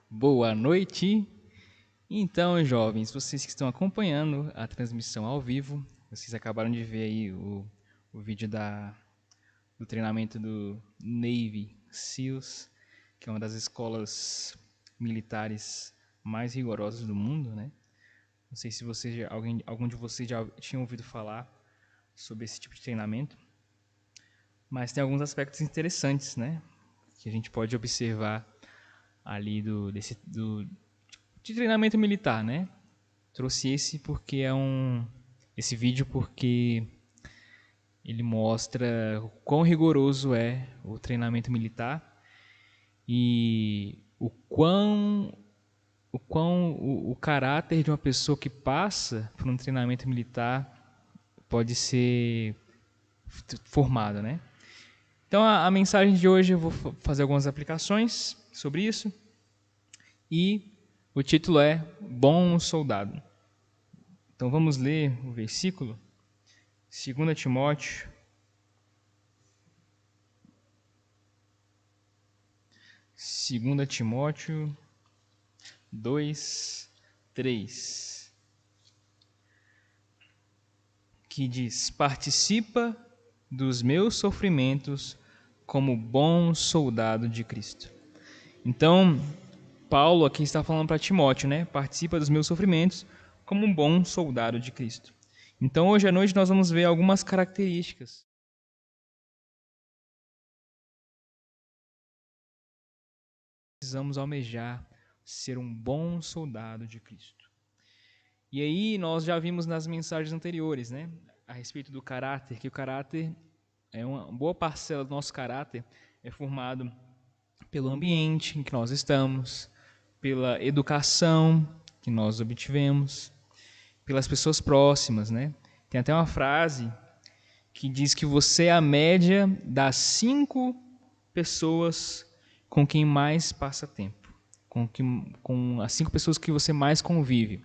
Boa noite. Então, jovens, vocês que estão acompanhando a transmissão ao vivo, vocês acabaram de ver aí o vídeo do treinamento do Navy SEALs, que é uma das escolas militares mais rigorosas do mundo, né? Não sei se algum de vocês já tinha ouvido falar sobre esse tipo de treinamento, mas tem alguns aspectos interessantes, né? Que a gente pode observar ali de treinamento militar, né? Trouxe esse vídeo porque ele mostra o quão rigoroso é o treinamento militar e o caráter de uma pessoa que passa por um treinamento militar pode ser formado, né? Então a mensagem de hoje eu vou fazer algumas aplicações sobre isso e o título é Bom Soldado. Então vamos ler o versículo, 2 Timóteo, 2 Timóteo 2, 3, que diz: Participa dos meus sofrimentos como bom soldado de Cristo. Então, Paulo aqui está falando para Timóteo, né? Participa dos meus sofrimentos como um bom soldado de Cristo. Então, hoje à noite nós vamos ver algumas características. Precisamos almejar ser um bom soldado de Cristo. E aí nós já vimos nas mensagens anteriores, né? A respeito do caráter, que o caráter é uma boa parcela do nosso caráter é formado pelo ambiente em que nós estamos, pela educação que nós obtivemos, pelas pessoas próximas, né? Tem até uma frase que diz que você é a média das 5 pessoas com quem mais passa tempo, com as 5 pessoas que você mais convive.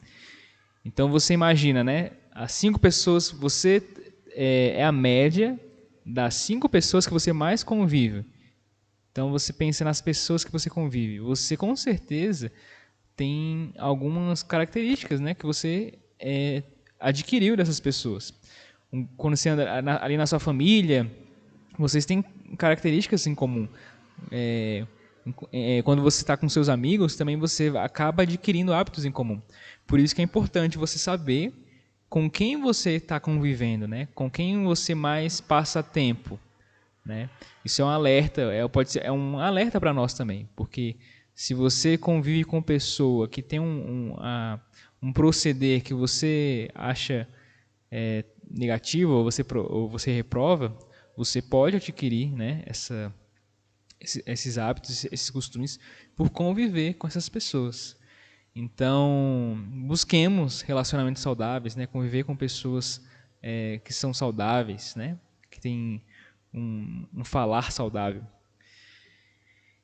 Então você imagina, né? As 5 pessoas, você é a média das 5 pessoas que você mais convive. Então você pensa nas pessoas que você convive. Você com certeza tem algumas características, né, que você adquiriu dessas pessoas. Quando você anda ali na sua família, vocês têm características em comum. Quando você está com seus amigos, também você acaba adquirindo hábitos em comum. Por isso que é importante você saber com quem você está convivendo, né? Com quem você mais passa tempo, né? Isso é um alerta, é um alerta para nós também, porque se você convive com pessoa que tem um proceder que você acha negativo ou você reprova, você pode adquirir, né, esses hábitos, esses costumes por conviver com essas pessoas. Então, busquemos relacionamentos saudáveis, né, conviver com pessoas que são saudáveis, né, que têm um falar saudável.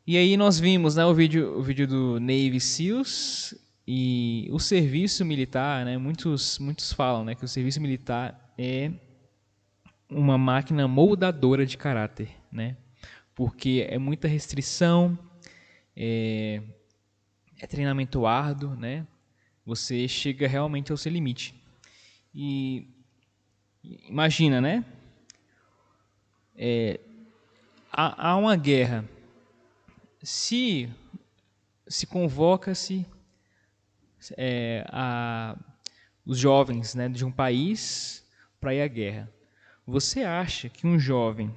E aí nós vimos, né, o vídeo do Navy SEALs e o serviço militar, né, muitos falam, né, que o serviço militar é uma máquina moldadora de caráter, né, porque é muita restrição, é treinamento árduo, né, você chega realmente ao seu limite. E imagina, né, há uma guerra, se convoca-se os jovens, né, de um país para ir à guerra. Você acha que um jovem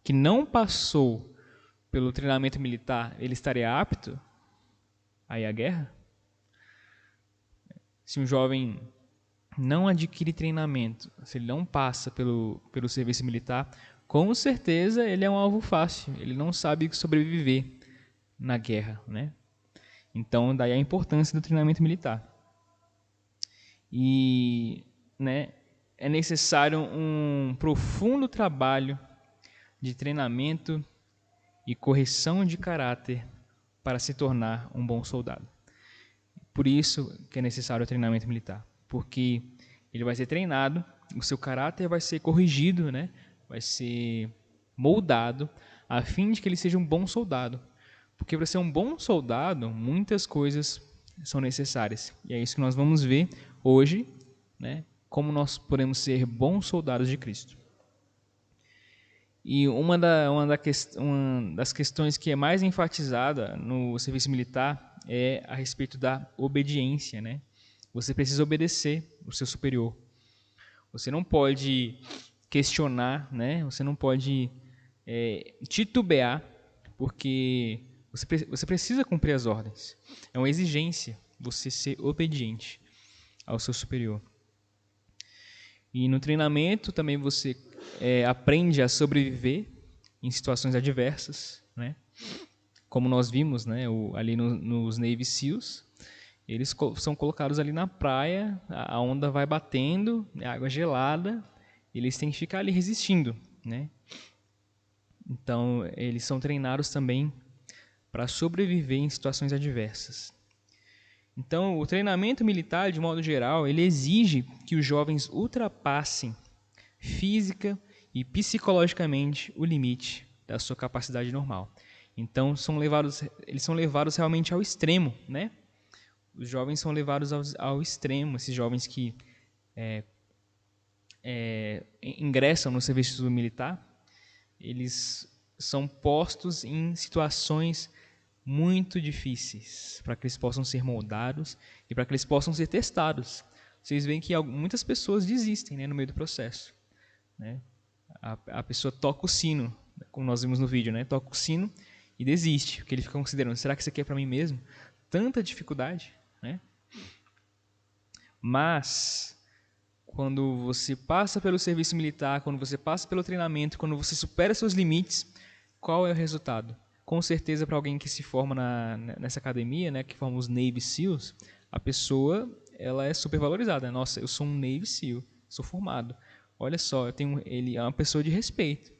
que não passou pelo treinamento militar, ele estaria apto a ir à guerra? Se um jovem não adquire treinamento, se ele não passa pelo serviço militar, com certeza ele é um alvo fácil, ele não sabe sobreviver na guerra, né? Então, daí a importância do treinamento militar. E, né, é necessário um profundo trabalho de treinamento e correção de caráter para se tornar um bom soldado. Por isso que é necessário o treinamento militar, porque ele vai ser treinado, o seu caráter vai ser corrigido, né? Vai ser moldado a fim de que ele seja um bom soldado. Porque para ser um bom soldado, muitas coisas são necessárias. E é isso que nós vamos ver hoje, né? Como nós podemos ser bons soldados de Cristo. E uma das questões que é mais enfatizada no serviço militar é a respeito da obediência, né? Você precisa obedecer o seu superior. Você não pode questionar, né? Você não pode titubear, porque você precisa cumprir as ordens. É uma exigência você ser obediente ao seu superior. E no treinamento também você aprende a sobreviver em situações adversas, né? Como nós vimos, né, ali nos Navy SEALs, eles são colocados ali na praia, a onda vai batendo, a água gelada, eles têm que ficar ali resistindo, né? Então, eles são treinados também para sobreviver em situações adversas. Então, o treinamento militar, de modo geral, ele exige que os jovens ultrapassem física e psicologicamente o limite da sua capacidade normal. Então, eles são levados realmente ao extremo, né? Os jovens são levados ao extremo, esses jovens que ingressam no serviço militar, eles são postos em situações muito difíceis para que eles possam ser moldados e para que eles possam ser testados. Vocês veem que muitas pessoas desistem, né, no meio do processo, né? A pessoa toca o sino, como nós vimos no vídeo, né? Toca o sino e desiste, porque ele fica considerando, será que isso aqui é para mim mesmo? Tanta dificuldade, né? Mas quando você passa pelo serviço militar, quando você passa pelo treinamento, quando você supera seus limites, qual é o resultado? Com certeza, para alguém que se forma nessa academia, né, que forma os Navy SEALs, a pessoa ela é super valorizada. Nossa, eu sou um Navy SEAL, sou formado. Olha só, ele é uma pessoa de respeito,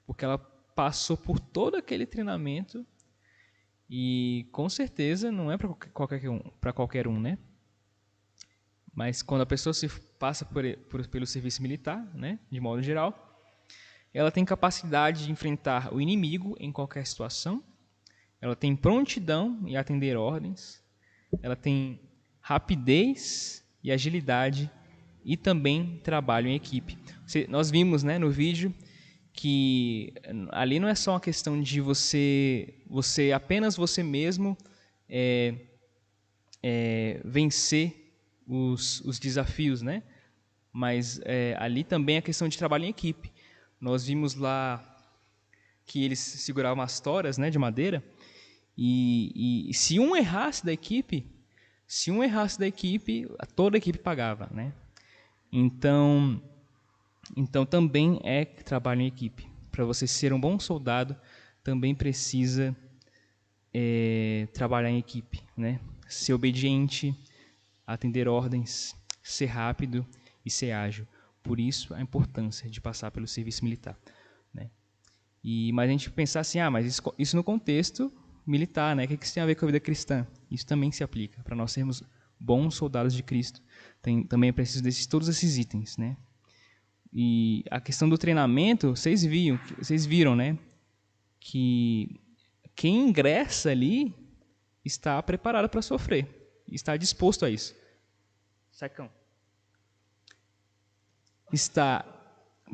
porque ela passou por todo aquele treinamento e com certeza não é para qualquer um, né? Mas quando a pessoa se passa pelo serviço militar, né, de modo geral, ela tem capacidade de enfrentar o inimigo em qualquer situação, ela tem prontidão em atender ordens, ela tem rapidez e agilidade e também trabalho em equipe. Nós vimos, né, no vídeo que ali não é só uma questão de você apenas você mesmo vencer os desafios, né? Mas ali também é questão de trabalho em equipe. Nós vimos lá que eles seguravam as toras, né, de madeira, e se um errasse da equipe, toda a equipe pagava, né? Então também é trabalho em equipe. Para você ser um bom soldado, também precisa trabalhar em equipe, né? Ser obediente, atender ordens, ser rápido e ser ágil. Por isso a importância de passar pelo serviço militar, né? Mas a gente pensar assim, mas isso no contexto militar, né? O que isso tem a ver com a vida cristã? Isso também se aplica. Para nós sermos bons soldados de Cristo, também é preciso todos esses itens, né? E a questão do treinamento, vocês viram, né? Que quem ingressa ali está preparado para sofrer, está disposto a isso. Sacão. Está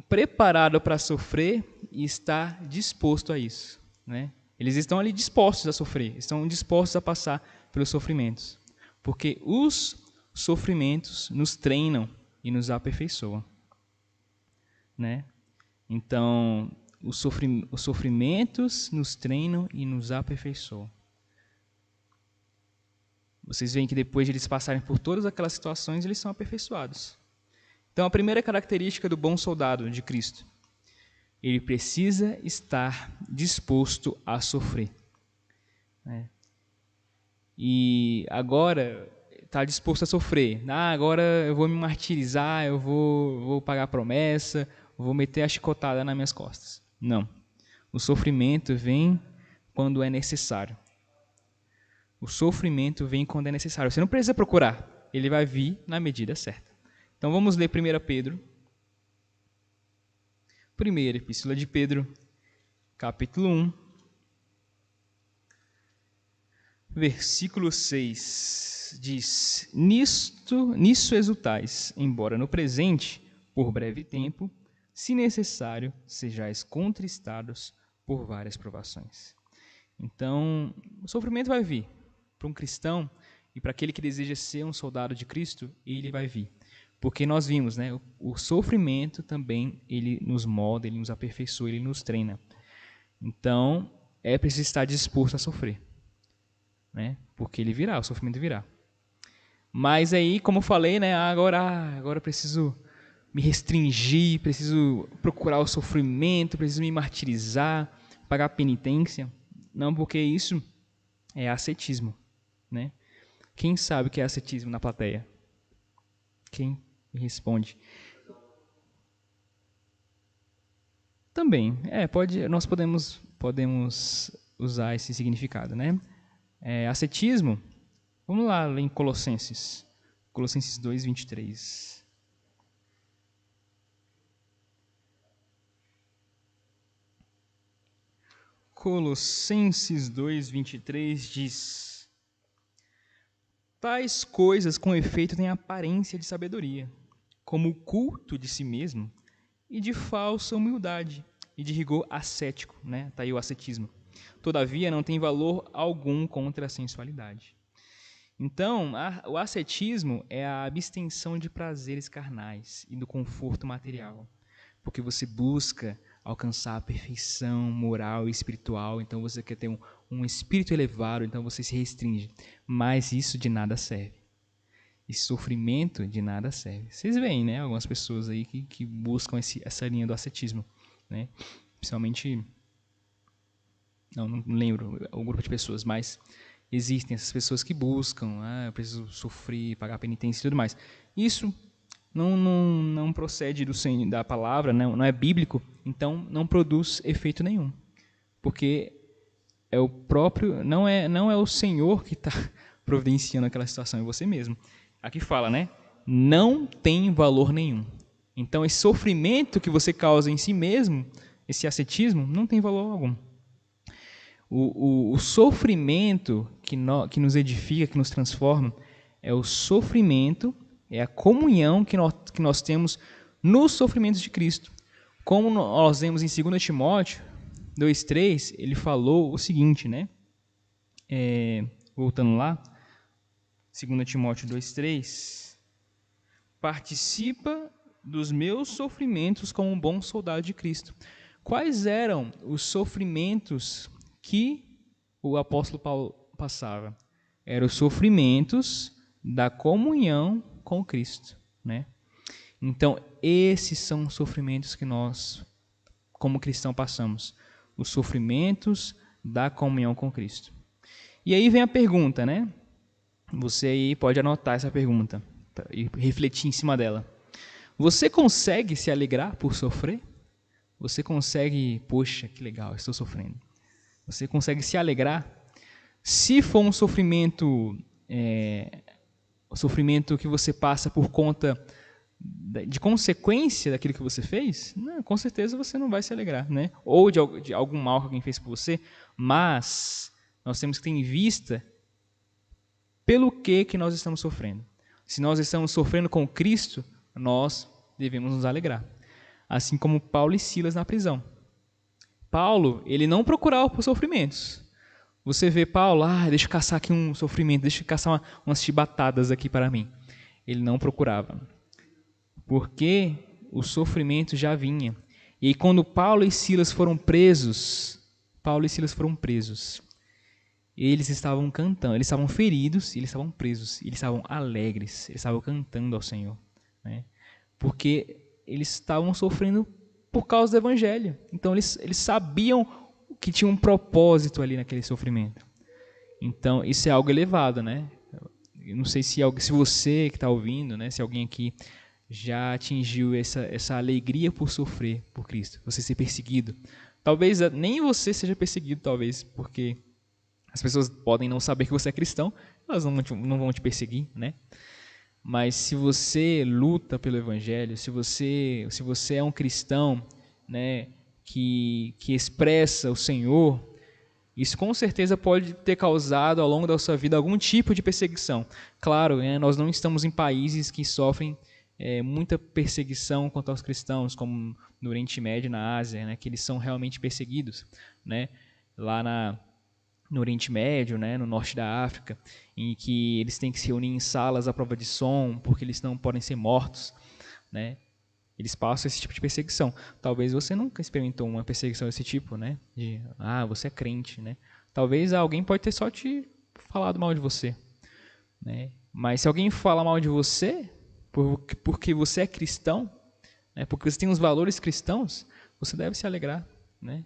preparado para sofrer e está disposto a isso, né? Eles estão ali dispostos a sofrer, estão dispostos a passar pelos sofrimentos, porque os sofrimentos nos treinam e nos aperfeiçoam, né? Então, os sofrimentos nos treinam e nos aperfeiçoam. Vocês veem que depois de eles passarem por todas aquelas situações, eles são aperfeiçoados. Então, a primeira característica do bom soldado de Cristo, ele precisa estar disposto a sofrer, né? E agora está disposto a sofrer. Agora eu vou me martirizar, eu vou pagar a promessa, vou meter a chicotada nas minhas costas. Não. O sofrimento vem quando é necessário. O sofrimento vem quando é necessário. Você não precisa procurar. Ele vai vir na medida certa. Então vamos ler 1 Pedro. Primeira Epístola de Pedro, capítulo 1. Versículo 6 diz: nisso exultais, embora no presente, por breve tempo, se necessário, sejais contristados por várias provações. Então, o sofrimento vai vir. Para um cristão e para aquele que deseja ser um soldado de Cristo, ele vai vir. Porque nós vimos, né, o sofrimento também, ele nos molda, ele nos aperfeiçoa, ele nos treina. Então, é preciso estar disposto a sofrer, né? Porque ele virá, o sofrimento virá. Mas aí, como eu falei, né, agora eu preciso me restringir, preciso procurar o sofrimento, preciso me martirizar, pagar penitência. Não, porque isso é ascetismo, né? Quem sabe o que é ascetismo na plateia? Quem me responde? Também, nós podemos usar esse significado, né? Ascetismo, vamos lá em Colossenses 2, 23. Colossenses 2, 23 diz: tais coisas com efeito têm aparência de sabedoria, como o culto de si mesmo, e de falsa humildade, e de rigor ascético, né? Tá aí o ascetismo. Todavia, não tem valor algum contra a sensualidade. Então, o ascetismo é a abstenção de prazeres carnais e do conforto material, porque você busca alcançar a perfeição moral e espiritual, então você quer ter um espírito elevado, então você se restringe. Mas isso de nada serve. Esse sofrimento de nada serve. Vocês veem, né? Algumas pessoas aí que buscam essa linha do ascetismo, né? Principalmente, não lembro o grupo de pessoas, mas existem essas pessoas que buscam, eu preciso sofrer, pagar penitência e tudo mais. Isso não procede da palavra, não é bíblico, então não produz efeito nenhum. Porque é o próprio, não é o Senhor que está providenciando aquela situação, é você mesmo. Aqui fala, né? Não tem valor nenhum. Então, esse sofrimento que você causa em si mesmo, esse ascetismo, não tem valor algum. O sofrimento que nos edifica, que nos transforma, é o sofrimento, é a comunhão que nós temos nos sofrimentos de Cristo. Como nós vemos em 2 Timóteo 2,3, ele falou o seguinte, né? Voltando lá, 2 Timóteo 2,3, participa dos meus sofrimentos como um bom soldado de Cristo. Quais eram os sofrimentos que o apóstolo Paulo passava? Eram os sofrimentos da comunhão com Cristo, né? Então, esses são os sofrimentos que nós, como cristãos, passamos. Os sofrimentos da comunhão com Cristo. E aí vem a pergunta, né? Você aí pode anotar essa pergunta e refletir em cima dela. Você consegue se alegrar por sofrer? Você consegue, poxa, que legal, estou sofrendo. Você consegue se alegrar? Se for um sofrimento, o sofrimento que você passa por conta de consequência daquilo que você fez, não, com certeza você não vai se alegrar, né? Ou de algum mal que alguém fez por você, mas nós temos que ter em vista pelo que nós estamos sofrendo. Se nós estamos sofrendo com Cristo, nós devemos nos alegrar. Assim como Paulo e Silas na prisão. Paulo, ele não procurava por sofrimentos. Você vê Paulo, deixa eu caçar aqui um sofrimento, deixa eu caçar umas chibatadas aqui para mim. Ele não procurava. Porque o sofrimento já vinha. E aí, quando Paulo e Silas foram presos, eles estavam cantando, eles estavam feridos, eles estavam presos, eles estavam alegres, eles estavam cantando ao Senhor, né? Porque eles estavam sofrendo por causa do Evangelho. Então eles sabiam que tinha um propósito ali naquele sofrimento. Então isso é algo elevado, né? Eu não sei se você que está ouvindo, né? Se alguém aqui já atingiu essa alegria por sofrer por Cristo, você ser perseguido. Talvez nem você seja perseguido, talvez, porque as pessoas podem não saber que você é cristão, elas não vão te perseguir, né? Mas se você luta pelo Evangelho, se você é um cristão, né, que expressa o Senhor, Isso com certeza pode ter causado ao longo da sua vida algum tipo de perseguição. Claro, nós não estamos em países que sofrem muita perseguição contra os cristãos, como no Oriente Médio e na Ásia, né, que eles são realmente perseguidos, né, lá no Oriente Médio, né, no norte da África, em que eles têm que se reunir em salas à prova de som, porque eles não podem ser mortos, né? Eles passam esse tipo de perseguição. Talvez você nunca experimentou uma perseguição desse tipo, né? Você é crente, né? Talvez alguém pode ter só te falado mal de você, né? Mas se alguém fala mal de você, porque você é cristão, né? Porque você tem os valores cristãos, você deve se alegrar, né?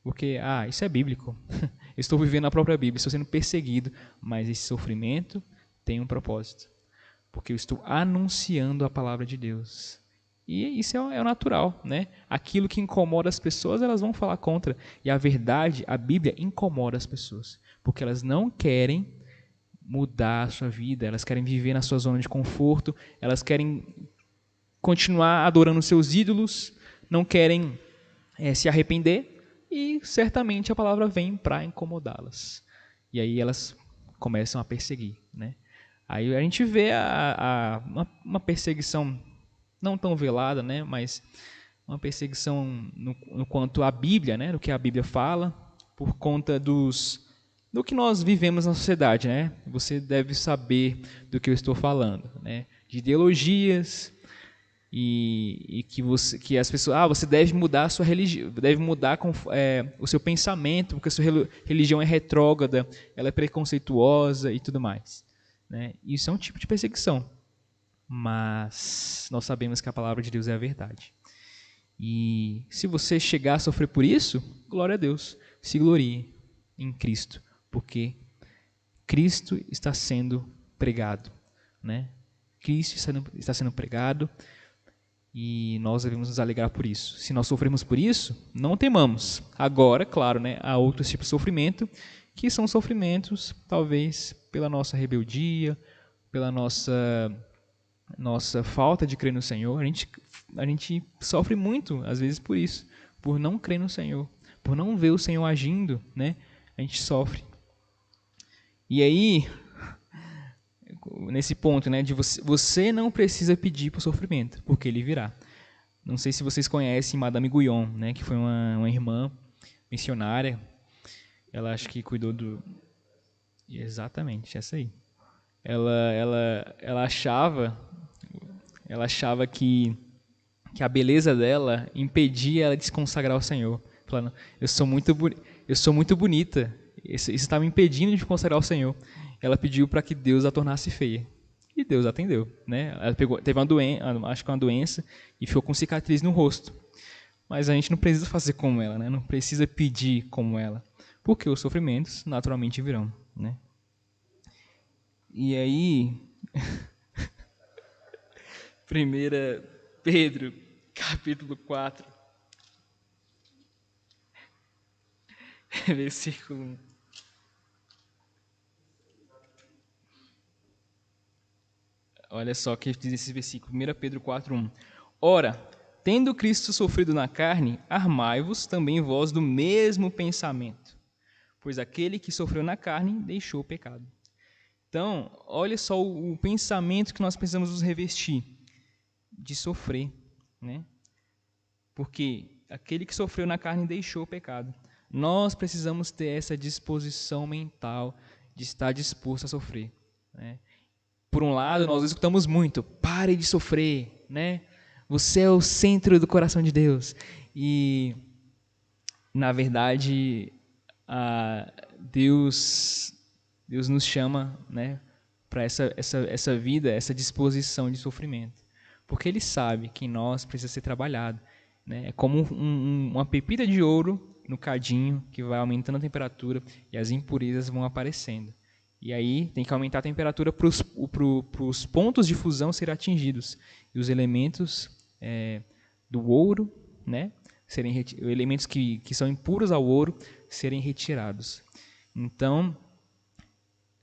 Porque, isso é bíblico. Eu estou vivendo a própria Bíblia, estou sendo perseguido, mas esse sofrimento tem um propósito. Porque eu estou anunciando a palavra de Deus. E isso é o natural, né? Aquilo que incomoda as pessoas, elas vão falar contra. E a verdade, a Bíblia incomoda as pessoas. Porque elas não querem mudar a sua vida, elas querem viver na sua zona de conforto, elas querem continuar adorando seus ídolos, não querem se arrepender, e certamente a palavra vem para incomodá-las. E aí elas começam a perseguir, né? Aí a gente vê uma perseguição não tão velada, né? Mas uma perseguição no quanto à Bíblia, né? Do que a Bíblia fala, por conta do que nós vivemos na sociedade, né? Você deve saber do que eu estou falando, né? De ideologias e que as pessoas, você deve mudar a sua religião, deve mudar o seu pensamento, porque a sua religião é retrógrada, ela é preconceituosa e tudo mais, né? Isso é um tipo de perseguição, mas nós sabemos que a palavra de Deus é a verdade. E se você chegar a sofrer por isso, glória a Deus, se glorie em Cristo, porque Cristo está sendo pregado, né? Cristo está sendo pregado e nós devemos nos alegrar por isso. Se nós sofremos por isso, não temamos. Agora, claro, né, há outros tipos de sofrimento, que são sofrimentos, talvez, pela nossa rebeldia, pela nossa falta de crer no Senhor. A gente sofre muito, às vezes, por isso, por não crer no Senhor, por não ver o Senhor agindo, né? A gente sofre. E aí, nesse ponto, né, de você não precisa pedir por sofrimento, porque ele virá. Não sei se vocês conhecem Madame Guyon, né, que foi uma irmã missionária. Ela acho que cuidou do... Exatamente, essa aí. Ela achava que a beleza dela impedia ela de se consagrar ao Senhor. Falando, eu sou muito bonita, isso está me impedindo de consagrar ao Senhor. Ela pediu para que Deus a tornasse feia. E Deus atendeu, né? Ela teve uma doença, acho que uma doença, e ficou com cicatriz no rosto. Mas a gente não precisa fazer como ela, né? Não precisa pedir como ela, porque os sofrimentos naturalmente virão, né? E aí, 1 Pedro, capítulo 4, versículo 1. Olha só o que diz esse versículo, 1 Pedro 4:1. Ora, tendo Cristo sofrido na carne, armai-vos também vós do mesmo pensamento, pois aquele que sofreu na carne deixou o pecado. Então, olha só o pensamento que nós precisamos nos revestir, de sofrer, né? Porque aquele que sofreu na carne deixou o pecado. Nós precisamos ter essa disposição mental de estar disposto a sofrer, né? Por um lado, nós escutamos muito, pare de sofrer, né? Você é o centro do coração de Deus. E, na verdade, Deus nos chama, né, para essa vida, essa disposição de sofrimento. Porque Ele sabe que em nós precisa ser trabalhado, né? É como uma pepita de ouro no cadinho que vai aumentando a temperatura e as impurezas vão aparecendo. E aí tem que aumentar a temperatura para os pontos de fusão serem atingidos. E os elementos do ouro, né, elementos que são impuros ao ouro, serem retirados. Então,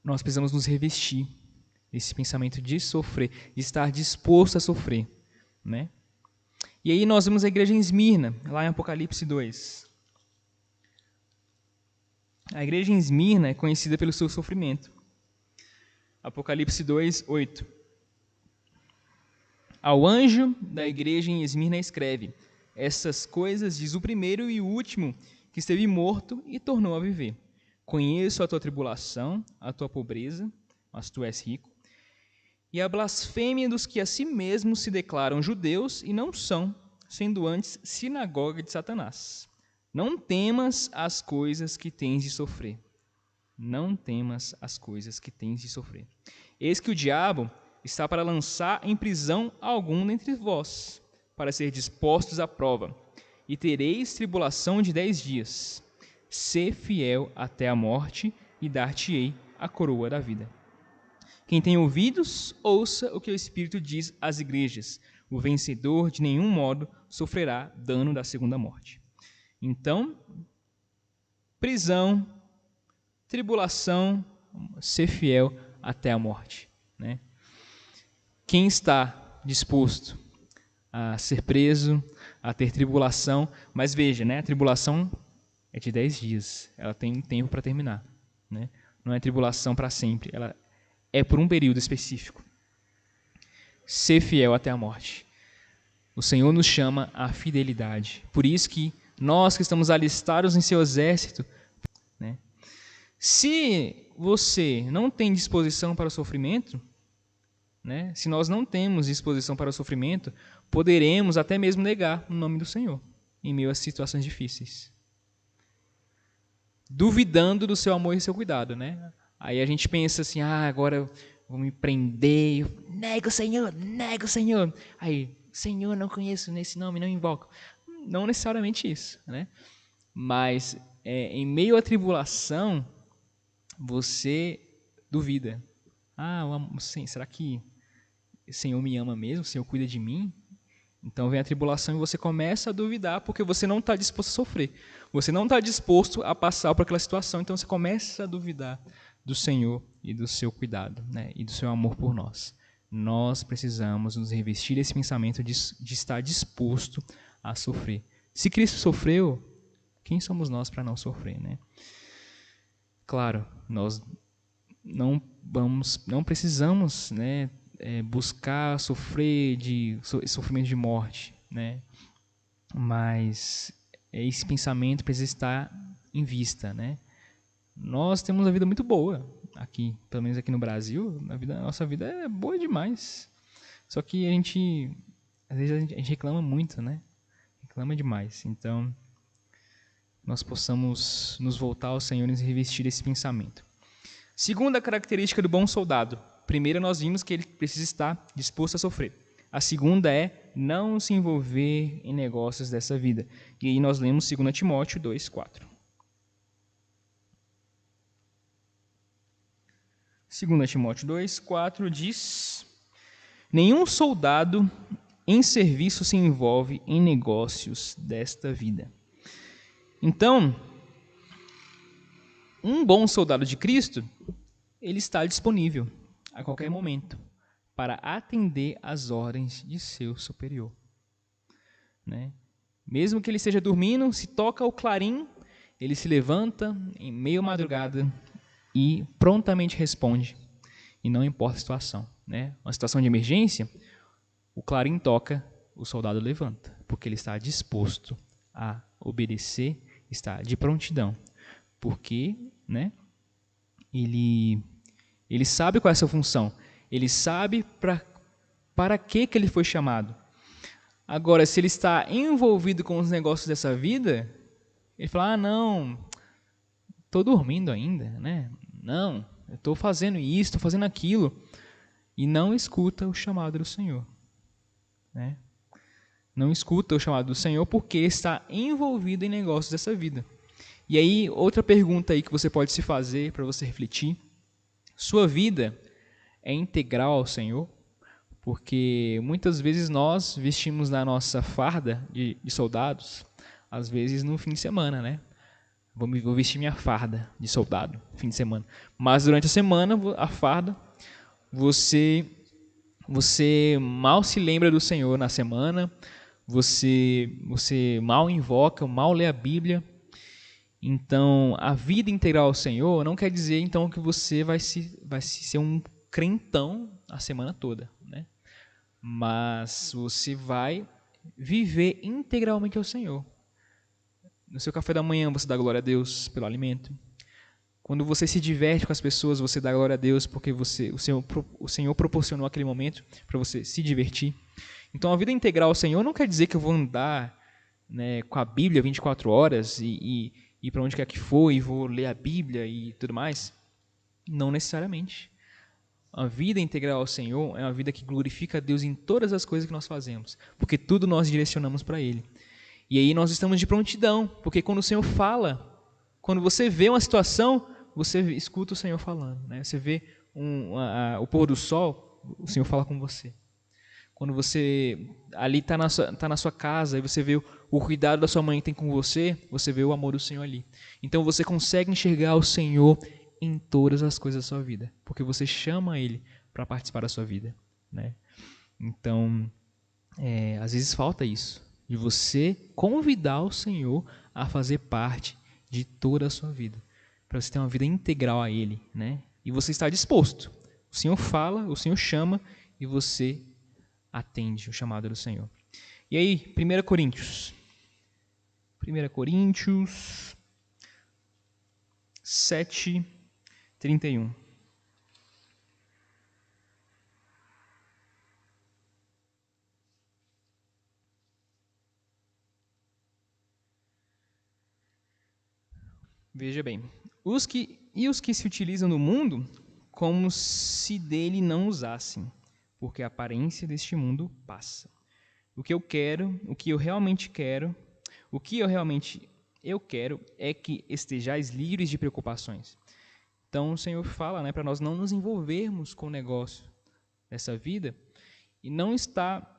nós precisamos nos revestir desse pensamento de sofrer, de estar disposto a sofrer, né? E aí nós vemos a igreja em Esmirna, lá em Apocalipse 2. A igreja em Esmirna é conhecida pelo seu sofrimento. Apocalipse 2, 8. Ao anjo da igreja em Esmirna escreve: essas coisas diz o primeiro e o último, que esteve morto e tornou a viver. Conheço a tua tribulação, a tua pobreza, mas tu és rico, e a blasfêmia dos que a si mesmos se declaram judeus e não são, sendo antes sinagoga de Satanás. Não temas as coisas que tens de sofrer. Não temas as coisas que tens de sofrer. Eis que o diabo está para lançar em prisão algum dentre vós, para ser dispostos à prova, e tereis tribulação de 10 dias. Sê fiel até a morte, e dar-te-ei a coroa da vida. Quem tem ouvidos, ouça o que o Espírito diz às igrejas. O vencedor de nenhum modo sofrerá dano da segunda morte. Então, prisão, tribulação, ser fiel até a morte, né? Quem está disposto a ser preso, a ter tribulação, mas veja, né, a tribulação é de 10 dias, ela tem um tempo para terminar, né? Não é tribulação para sempre, ela é por um período específico. Ser fiel até a morte. O Senhor nos chama à fidelidade. Por isso que nós que estamos alistados em seu exército, né, se você não tem disposição para o sofrimento, né, se nós não temos disposição para o sofrimento, poderemos até mesmo negar o nome do Senhor em meio a situações difíceis, duvidando do seu amor e seu cuidado, né? Aí a gente pensa assim, agora eu vou me prender, eu nego o Senhor. Aí, Senhor, não conheço nesse nome, não invoco. Não necessariamente isso, né? Mas em meio à tribulação, você duvida. Será que o Senhor me ama mesmo? O Senhor cuida de mim? Então vem a tribulação e você começa a duvidar porque você não está disposto a sofrer. Você não está disposto a passar por aquela situação, então você começa a duvidar do Senhor e do seu cuidado, né? E do seu amor por nós. Nós precisamos nos revestir desse pensamento de estar disposto a sofrer. Se Cristo sofreu, quem somos nós para não sofrer, né? Claro, nós não precisamos, né, buscar sofrer de sofrimento de morte, né? Mas esse pensamento precisa estar em vista, né? Nós temos uma vida muito boa aqui, pelo menos aqui no Brasil, a nossa vida é boa demais. Só que às vezes a gente reclama muito, né? Reclama demais. Então, nós possamos nos voltar ao Senhor e nos revestir desse pensamento. Segunda característica do bom soldado. Primeira, nós vimos que ele precisa estar disposto a sofrer. A segunda é não se envolver em negócios dessa vida. E aí nós lemos 2 Timóteo 2, 4. 2 Timóteo 2, 4 diz: nenhum soldado em serviço se envolve em negócios desta vida. Então, um bom soldado de Cristo, ele está disponível a qualquer momento para atender às ordens de seu superior, né? Mesmo que ele esteja dormindo, se toca o clarim, ele se levanta em meio à madrugada e prontamente responde, e não importa a situação, né? Uma situação de emergência, o clarim toca, o soldado levanta, porque ele está disposto a obedecer, está de prontidão, porque, né, ele sabe qual é a sua função, ele sabe para que ele foi chamado. Agora, se ele está envolvido com os negócios dessa vida, ele fala, não, estou dormindo ainda, né? Não, eu estou fazendo isso, estou fazendo aquilo, e não escuta o chamado do Senhor, né? Não escuta o chamado do Senhor porque está envolvido em negócios dessa vida. E aí, outra pergunta aí que você pode se fazer para você refletir. Sua vida é integral ao Senhor? Porque muitas vezes nós vestimos na nossa farda de soldados, às vezes no fim de semana, né? Vou vestir minha farda de soldado no fim de semana. Mas durante a semana, a farda, você mal se lembra do Senhor na semana, você mal invoca, mal lê a Bíblia. Então, a vida integral ao Senhor não quer dizer então que você vai ser um crentão a semana toda, né? Mas você vai viver integralmente ao Senhor. No seu café da manhã você dá glória a Deus pelo alimento. Quando você se diverte com as pessoas, você dá glória a Deus porque o Senhor proporcionou aquele momento para você se divertir. Então, a vida integral ao Senhor não quer dizer que eu vou andar, né, com a Bíblia 24 horas e ir para onde quer que for e vou ler a Bíblia e tudo mais. Não necessariamente. A vida integral ao Senhor é uma vida que glorifica a Deus em todas as coisas que nós fazemos, porque tudo nós direcionamos para Ele. E aí nós estamos de prontidão, porque quando o Senhor fala, quando você vê uma situação, você escuta o Senhor falando, né? Você vê o pôr do sol, o Senhor fala com você. Quando você ali está na sua casa e você vê o cuidado da sua mãe que tem com você, você vê o amor do Senhor ali. Então você consegue enxergar o Senhor em todas as coisas da sua vida, porque você chama Ele para participar da sua vida, né? Então, às vezes falta isso, de você convidar o Senhor a fazer parte de toda a sua vida, para você ter uma vida integral a Ele, né? E você está disposto. O Senhor fala, o Senhor chama e você atende o chamado do Senhor. E aí, 1 Coríntios 7:31. Veja bem, os que se utilizam do mundo como se dele não usassem, porque a aparência deste mundo passa. O que eu quero, o que eu realmente quero, o que eu quero é que estejais livres de preocupações. Então o Senhor fala, né, para nós não nos envolvermos com o negócio dessa vida e não estar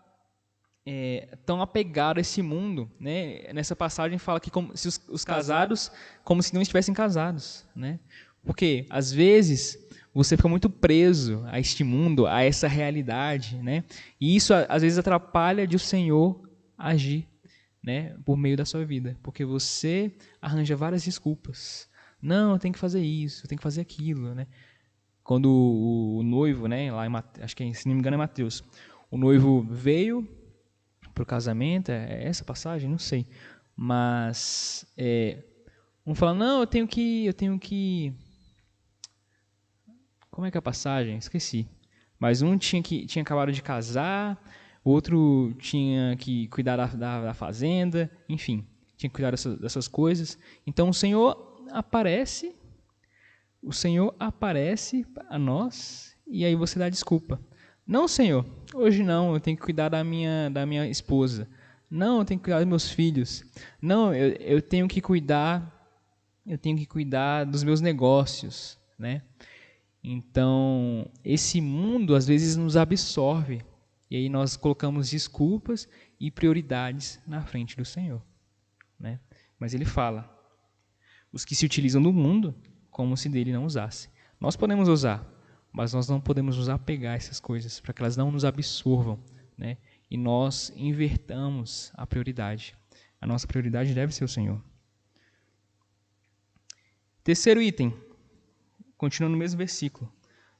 tão apegado a esse mundo, né? Nessa passagem fala que como se os casados como se não estivessem casados, né? Porque às vezes você fica muito preso a este mundo, a essa realidade, né? E isso às vezes atrapalha de o Senhor agir, né, por meio da sua vida, porque você arranja várias desculpas. Não, eu tenho que fazer isso, eu tenho que fazer aquilo, né? Quando o noivo, né, lá acho que se não me engano é Mateus, o noivo veio para o casamento, é essa passagem? Não sei. Mas um fala, não, eu tenho que. Como é que é a passagem? Esqueci. Mas um tinha acabado de casar, o outro tinha que cuidar da fazenda, enfim, tinha que cuidar dessas coisas. Então o Senhor aparece a nós e aí você dá desculpa. Não, Senhor, hoje não, eu tenho que cuidar da minha esposa. Não, eu tenho que cuidar dos meus filhos. Não, eu tenho que cuidar dos meus negócios, né? Então, esse mundo às vezes nos absorve e aí nós colocamos desculpas e prioridades na frente do Senhor, né? Mas ele fala, os que se utilizam do mundo como se dele não usasse. Nós podemos usar, mas nós não podemos nos apegar a essas coisas para que elas não nos absorvam, né? E nós invertamos a prioridade. A nossa prioridade deve ser o Senhor. Terceiro item, continua no mesmo versículo,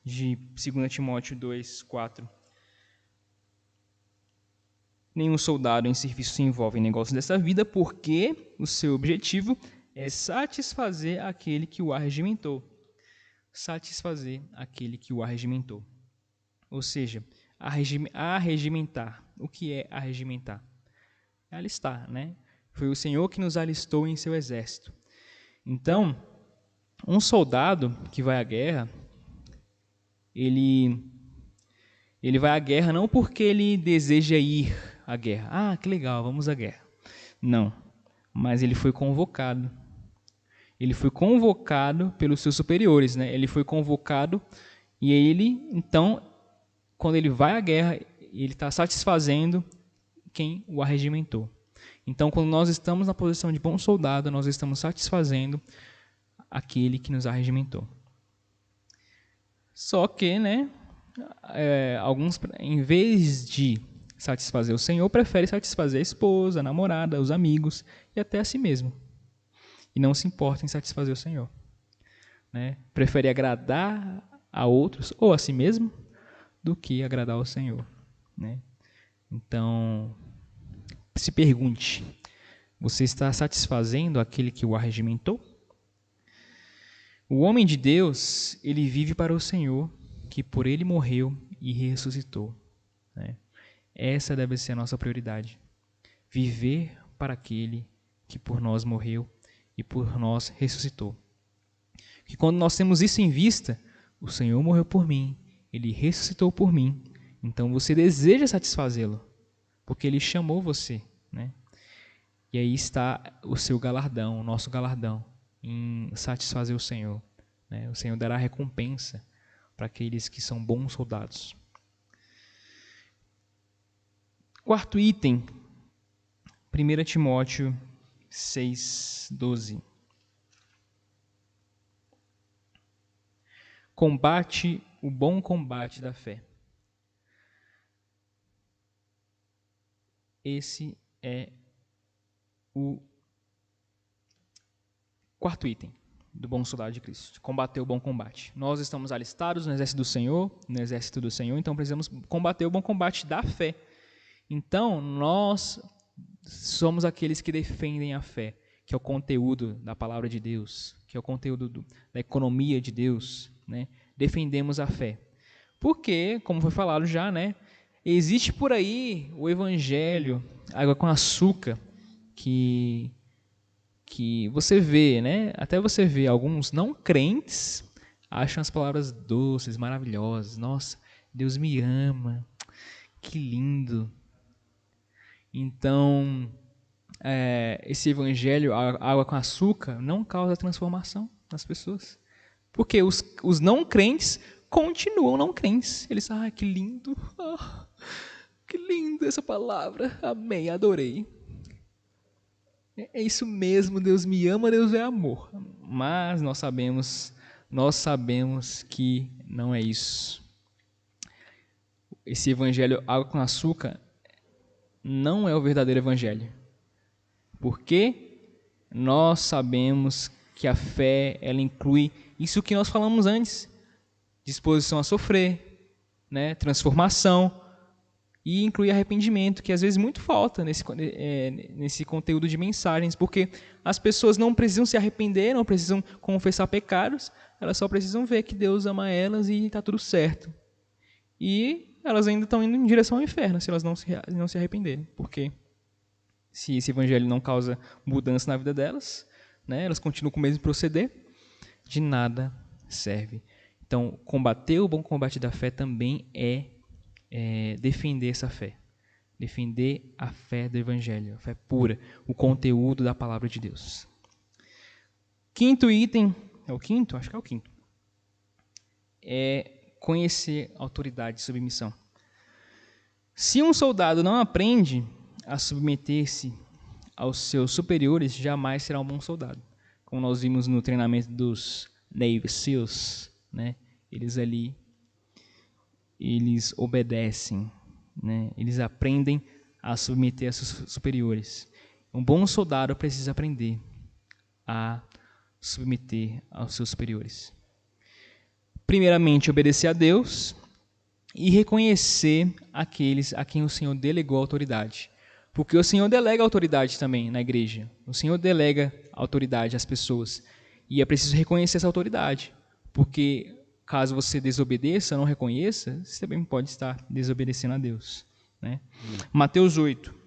de 2 Timóteo 2:4. Nenhum soldado em serviço se envolve em negócios dessa vida, porque o seu objetivo é satisfazer aquele que o arregimentou. Satisfazer aquele que o arregimentou. Ou seja, arregimentar. O que é arregimentar? É alistar, né? Foi o Senhor que nos alistou em seu exército. Então, um soldado que vai à guerra, ele vai à guerra não porque ele deseja ir à guerra. Ah, que legal, vamos à guerra. Não, mas ele foi convocado. Ele foi convocado pelos seus superiores, né? Ele foi convocado e ele, então, quando ele vai à guerra, ele está satisfazendo quem o arregimentou. Então, quando nós estamos na posição de bom soldado, nós estamos satisfazendo aquele que nos arregimentou. Só que, né, alguns, em vez de satisfazer o Senhor, preferem satisfazer a esposa, a namorada, os amigos e até a si mesmo. e não se importa em satisfazer o Senhor, né? Prefere agradar a outros ou a si mesmo do que agradar ao Senhor, né? Então, se pergunte: você está satisfazendo aquele que o arregimentou? O homem de Deus, ele vive para o Senhor, que por ele morreu e ressuscitou, né? Essa deve ser a nossa prioridade. Viver para aquele que por nós morreu e por nós ressuscitou. Que quando nós temos isso em vista, o Senhor morreu por mim, Ele ressuscitou por mim, então você deseja satisfazê-lo, porque Ele chamou você, né? E aí está o seu galardão, o nosso galardão, em satisfazer o Senhor, né? O Senhor dará recompensa para aqueles que são bons soldados. Quarto item, 1 Timóteo 6:12. Combate o bom combate da fé. Esse é o quarto item do bom soldado de Cristo. Combater o bom combate. Nós estamos alistados no exército do Senhor, então precisamos combater o bom combate da fé. Então, nós somos aqueles que defendem a fé, que é o conteúdo da palavra de Deus, que é o conteúdo da economia de Deus, né? Defendemos a fé. Porque, como foi falado já, né, existe por aí o evangelho, água com açúcar, que você vê, né? Até você vê alguns não crentes acham as palavras doces, maravilhosas. Nossa, Deus me ama, que lindo. Então, esse evangelho, água com açúcar, não causa transformação nas pessoas. Porque os não crentes continuam não crentes. Eles, que lindo, que lindo essa palavra, amei, adorei. É isso mesmo, Deus me ama, Deus é amor. Mas nós sabemos que não é isso. Esse evangelho água com açúcar não é o verdadeiro evangelho. Porque nós sabemos que a fé, ela inclui isso que nós falamos antes: disposição a sofrer, né, transformação, e inclui arrependimento, que às vezes muito falta nesse conteúdo de mensagens, porque as pessoas não precisam se arrepender, não precisam confessar pecados, elas só precisam ver que Deus ama elas e está tudo certo. E elas ainda estão indo em direção ao inferno se elas não se arrependerem, porque se esse evangelho não causa mudança na vida delas, né, elas continuam com o mesmo proceder, de nada serve. Então, combater o bom combate da fé também é defender essa fé. Defender a fé do evangelho, a fé pura, o conteúdo da palavra de Deus. Quinto item, é o quinto? Acho que é o quinto. É conhecer autoridade e submissão. Se um soldado não aprende a submeter-se aos seus superiores, jamais será um bom soldado. Como nós vimos no treinamento dos Navy SEALs, né? Eles obedecem, né? Eles aprendem a submeter a seus superiores. Um bom soldado precisa aprender a submeter aos seus superiores. Primeiramente, obedecer a Deus e reconhecer aqueles a quem o Senhor delegou a autoridade. Porque o Senhor delega autoridade também na igreja. O Senhor delega autoridade às pessoas. E é preciso reconhecer essa autoridade. Porque caso você desobedeça, não reconheça, você também pode estar desobedecendo a Deus, né? Mateus 8.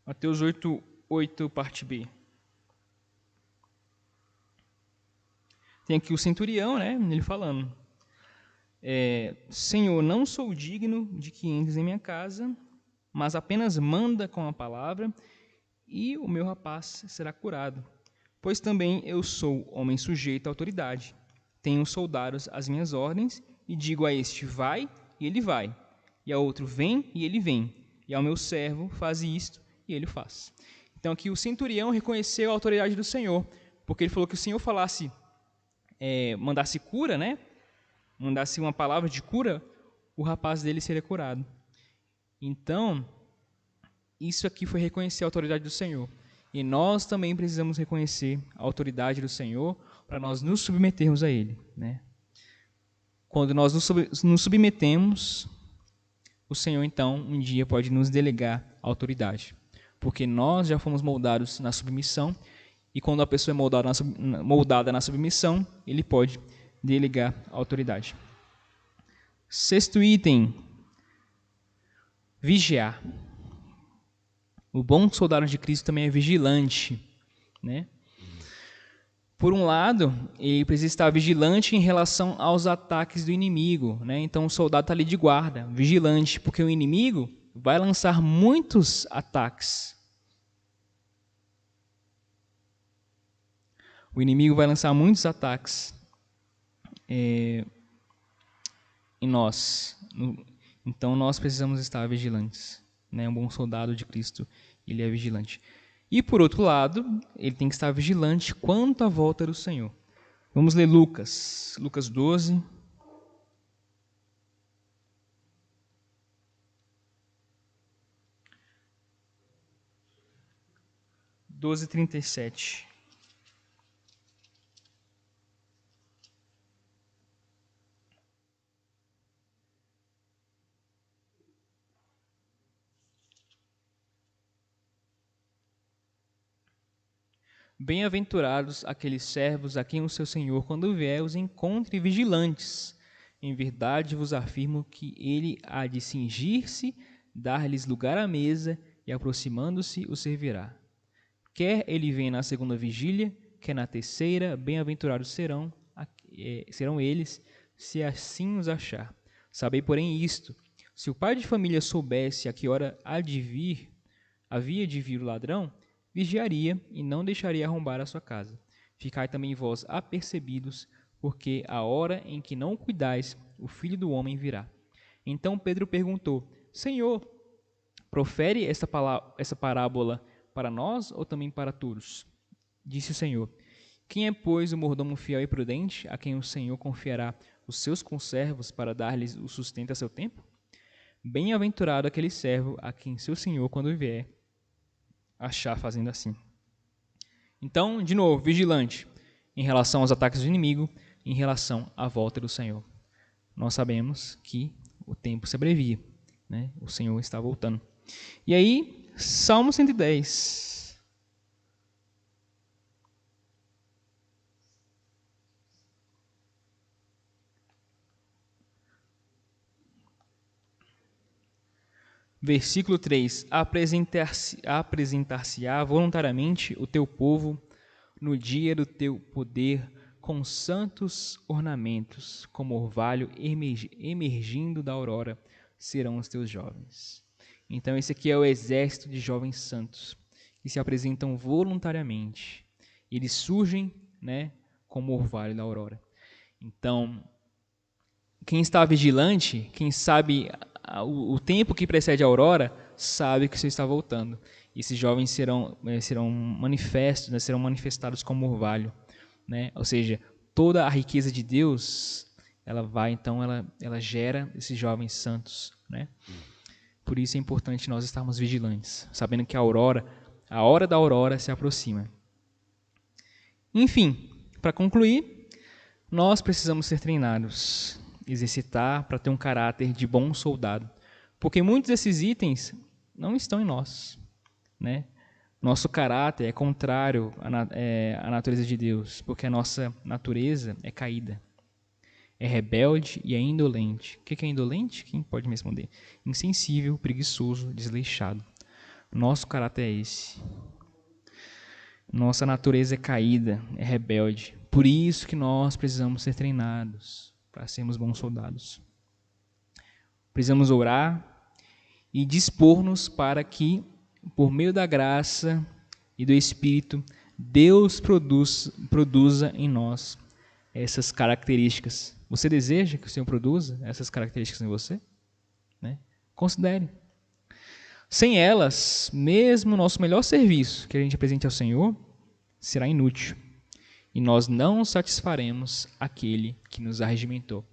Mateus 8, parte B. Tem aqui o centurião, né? Ele falando: Senhor, não sou digno de que entres em minha casa, mas apenas manda com a palavra e o meu rapaz será curado. Pois também eu sou homem sujeito à autoridade. Tenho soldados às minhas ordens e digo a este, vai, e ele vai. E a outro, vem, e ele vem. E ao meu servo, faz isto, e ele faz. Então aqui o centurião reconheceu a autoridade do Senhor, porque ele falou que o Senhor mandasse cura, né? mandasse uma palavra de cura, o rapaz dele seria curado. Então, isso aqui foi reconhecer a autoridade do Senhor. E nós também precisamos reconhecer a autoridade do Senhor para nós nos submetermos a Ele, né? Quando nós nos submetemos, o Senhor, então, um dia pode nos delegar a autoridade. Porque nós já fomos moldados na submissão, e quando a pessoa é moldada na submissão, ele pode delegar a autoridade. Sexto item, vigiar. O bom soldado de Cristo também é vigilante, né? Por um lado, ele precisa estar vigilante em relação aos ataques do inimigo, né? Então o soldado está ali de guarda, vigilante, porque o inimigo vai lançar muitos ataques. O inimigo vai lançar muitos ataques em nós. Então nós precisamos estar vigilantes, né? Um bom soldado de Cristo, ele é vigilante. E por outro lado, ele tem que estar vigilante quanto à volta do Senhor. Vamos ler Lucas 12. 12:37. Bem-aventurados aqueles servos a quem o seu Senhor, quando vier, os encontre vigilantes. Em verdade vos afirmo que ele há de cingir-se, dar-lhes lugar à mesa, e aproximando-se o servirá. Quer ele venha na segunda vigília, quer na terceira, bem-aventurados serão eles, se assim os achar. Sabei, porém, isto: se o pai de família soubesse a que hora havia de vir o ladrão, vigiaria e não deixaria arrombar a sua casa. Ficai também vós apercebidos, porque a hora em que não cuidais, o Filho do Homem virá. Então Pedro perguntou: Senhor, profere essa parábola para nós ou também para todos? Disse o Senhor: quem é, pois, o mordomo fiel e prudente, a quem o Senhor confiará os seus conservos para dar-lhes o sustento a seu tempo? Bem-aventurado aquele servo a quem seu Senhor, quando vier, achar fazendo assim. Então, de novo, vigilante em relação aos ataques do inimigo, em relação à volta do Senhor. Nós sabemos que o tempo se abrevia, né? O Senhor está voltando. E aí, Salmo 110. Versículo 3: apresentar-se-á voluntariamente o teu povo no dia do teu poder com santos ornamentos, como orvalho emergindo da aurora, serão os teus jovens. Então esse aqui é o exército de jovens santos, que se apresentam voluntariamente. Eles surgem, né, como orvalho da aurora. Então, quem está vigilante, quem sabe o tempo que precede a aurora, sabe que o Senhor está voltando. E esses jovens serão manifestos, né, serão manifestados como orvalho, né? Ou seja, toda a riqueza de Deus, ela gera esses jovens santos, né? Por isso é importante nós estarmos vigilantes, sabendo que a hora da aurora se aproxima. Enfim, para concluir, nós precisamos ser treinados, exercitar para ter um caráter de bom soldado, porque muitos desses itens não estão em nós, né? Nosso caráter é contrário à natureza de Deus, porque a nossa natureza é caída, é rebelde e é indolente. O que é indolente? Quem pode me responder? Insensível, preguiçoso, desleixado. Nosso caráter é esse. Nossa natureza é caída, é rebelde. Por isso que nós precisamos ser treinados para sermos bons soldados. Precisamos orar e dispor-nos para que, por meio da graça e do Espírito, Deus produza em nós essas características. Você deseja que o Senhor produza essas características em você? Né? Considere. Sem elas, mesmo o nosso melhor serviço que a gente apresente ao Senhor será inútil. E nós não satisfaremos aquele que nos arregimentou.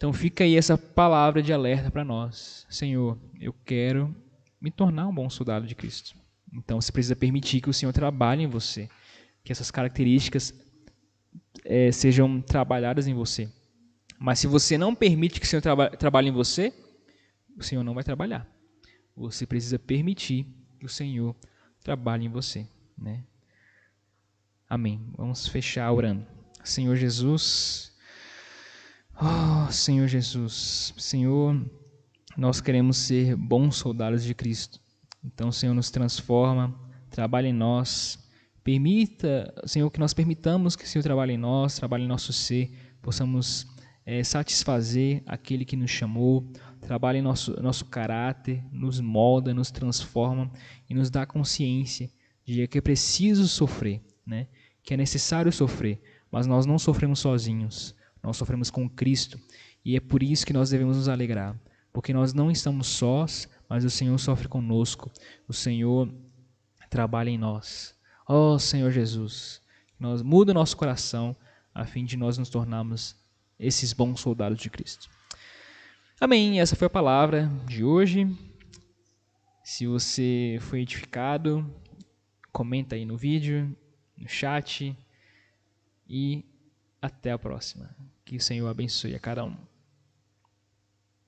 Então fica aí essa palavra de alerta para nós. Senhor, eu quero me tornar um bom soldado de Cristo. Então você precisa permitir que o Senhor trabalhe em você, que essas características sejam trabalhadas em você. Mas se você não permite que o Senhor trabalhe em você, o Senhor não vai trabalhar. Você precisa permitir que o Senhor trabalhe em você, né? Amém. Vamos fechar orando. Senhor Jesus, Senhor Jesus, Senhor, nós queremos ser bons soldados de Cristo. Então, Senhor, nos transforma, trabalha em nós. Permita, Senhor, que nós permitamos que o Senhor trabalhe em nós, trabalhe em nosso ser, possamos satisfazer aquele que nos chamou, trabalhe em nosso caráter, nos molda, nos transforma e nos dá consciência de que é preciso sofrer, né? Que é necessário sofrer, mas nós não sofremos sozinhos, nós sofremos com Cristo e é por isso que nós devemos nos alegrar, porque nós não estamos sós, mas o Senhor sofre conosco, o Senhor trabalha em nós. Ó Senhor Jesus, muda o nosso coração a fim de nós nos tornarmos esses bons soldados de Cristo. Amém, essa foi a palavra de hoje. Se você foi edificado, comenta aí no vídeo, no chat e até a próxima. Que o Senhor abençoe a cada um.